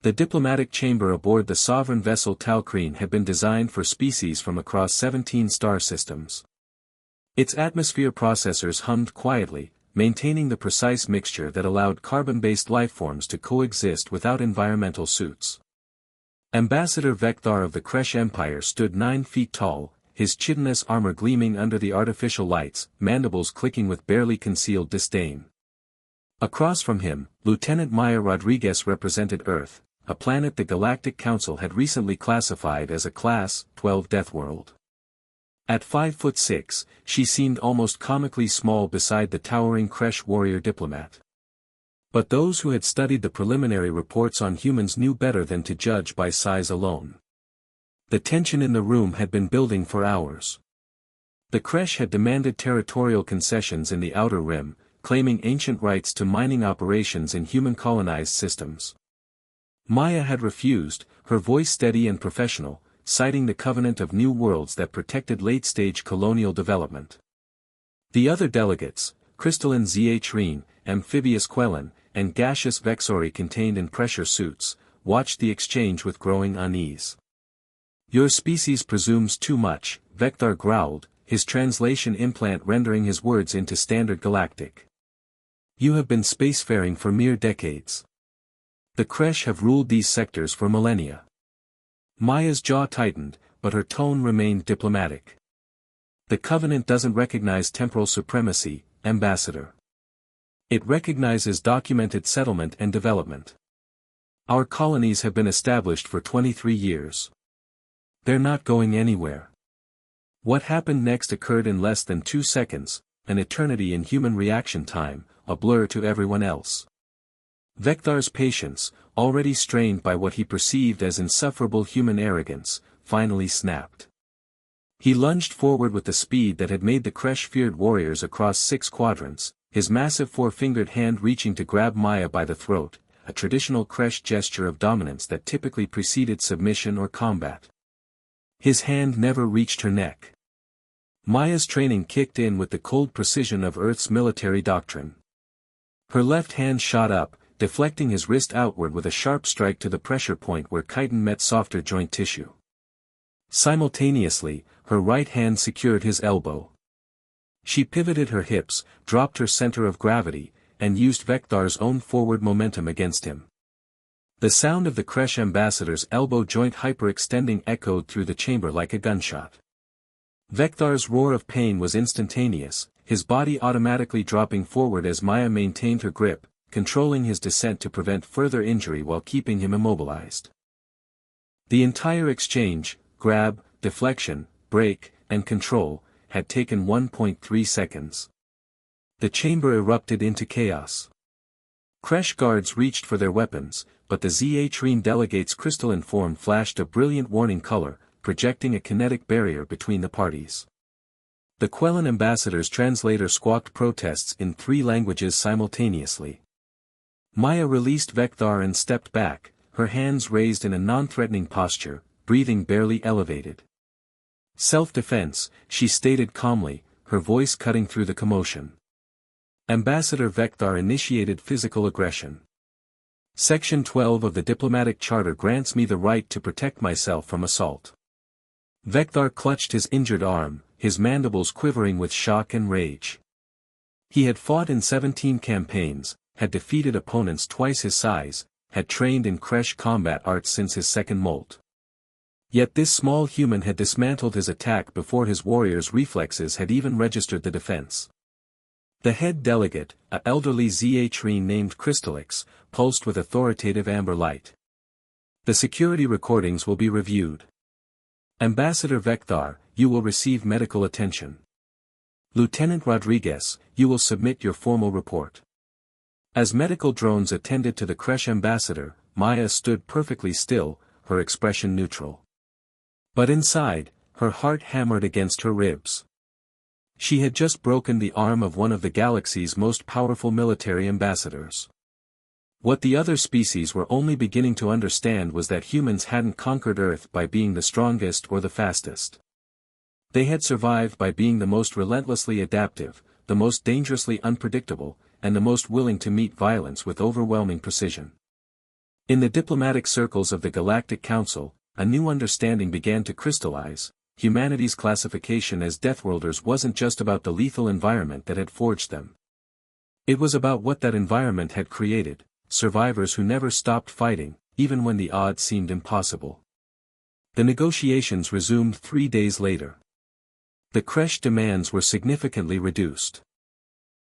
The diplomatic chamber aboard the sovereign vessel Talcreen had been designed for species from across 17 star systems. Its atmosphere processors hummed quietly, maintaining the precise mixture that allowed carbon-based lifeforms to coexist without environmental suits. Ambassador Vecthar of the Kresh Empire stood 9 feet tall, his chitinous armor gleaming under the artificial lights, mandibles clicking with barely concealed disdain. Across from him, Lieutenant Maya Rodriguez represented Earth, a planet the Galactic Council had recently classified as a Class 12 Deathworld. At 5'6", she seemed almost comically small beside the towering Kresh warrior diplomat. But those who had studied the preliminary reports on humans knew better than to judge by size alone. The tension in the room had been building for hours. The Kresh had demanded territorial concessions in the Outer Rim, claiming ancient rights to mining operations in human-colonized systems. Maya had refused, her voice steady and professional, citing the Covenant of New Worlds that protected late-stage colonial development. The other delegates, crystalline Zhreen, amphibious Quellan, and gaseous Vexori contained in pressure suits, watched the exchange with growing unease. "Your species presumes too much," Vecthar growled, his translation implant rendering his words into standard galactic. "You have been spacefaring for mere decades. The Kresh have ruled these sectors for millennia." Maya's jaw tightened, but her tone remained diplomatic. "The Covenant doesn't recognize temporal supremacy, Ambassador. It recognizes documented settlement and development. Our colonies have been established for 23 years. They're not going anywhere." What happened next occurred in less than 2 seconds, an eternity in human reaction time, a blur to everyone else. Vecthar's patience, already strained by what he perceived as insufferable human arrogance, finally snapped. He lunged forward with the speed that had made the Kresh feared warriors across 6 quadrants, his massive 4-fingered hand reaching to grab Maya by the throat, a traditional Kresh gesture of dominance that typically preceded submission or combat. His hand never reached her neck. Maya's training kicked in with the cold precision of Earth's military doctrine. Her left hand shot up, deflecting his wrist outward with a sharp strike to the pressure point where chitin met softer joint tissue. Simultaneously, her right hand secured his elbow. She pivoted her hips, dropped her center of gravity, and used Vecthar's own forward momentum against him. The sound of the Kresh ambassador's elbow joint hyperextending echoed through the chamber like a gunshot. Vecthar's roar of pain was instantaneous, his body automatically dropping forward as Maya maintained her grip, controlling his descent to prevent further injury while keeping him immobilized. The entire exchange, grab, deflection, break, and control, had taken 1.3 seconds. The chamber erupted into chaos. Kresh guards reached for their weapons, but the Zhreen delegate's crystalline form flashed a brilliant warning color, projecting a kinetic barrier between the parties. The Quellan ambassador's translator squawked protests in 3 languages simultaneously. Maya released Vecthar and stepped back, her hands raised in a non-threatening posture, breathing barely elevated. "Self-defense," she stated calmly, her voice cutting through the commotion. Ambassador Vecthar initiated physical aggression. Section 12 of the Diplomatic Charter grants me the right to protect myself from assault. Vecthar clutched his injured arm, his mandibles quivering with shock and rage. He had fought in 17 campaigns, had defeated opponents twice his size, had trained in Kresh combat arts since his second molt. Yet this small human had dismantled his attack before his warrior's reflexes had even registered the defense. The head delegate, a elderly Zhreen named Crystallix, pulsed with authoritative amber light. "The security recordings will be reviewed. Ambassador Vecthar, you will receive medical attention. Lieutenant Rodriguez, you will submit your formal report." As medical drones attended to the Kresh ambassador, Maya stood perfectly still, her expression neutral. But inside, her heart hammered against her ribs. She had just broken the arm of one of the galaxy's most powerful military ambassadors. What the other species were only beginning to understand was that humans hadn't conquered Earth by being the strongest or the fastest. They had survived by being the most relentlessly adaptive, the most dangerously unpredictable, and the most willing to meet violence with overwhelming precision. In the diplomatic circles of the Galactic Council, a new understanding began to crystallize. Humanity's classification as Deathworlders wasn't just about the lethal environment that had forged them. It was about what that environment had created, survivors who never stopped fighting, even when the odds seemed impossible. The negotiations resumed 3 days later. The Kresh demands were significantly reduced.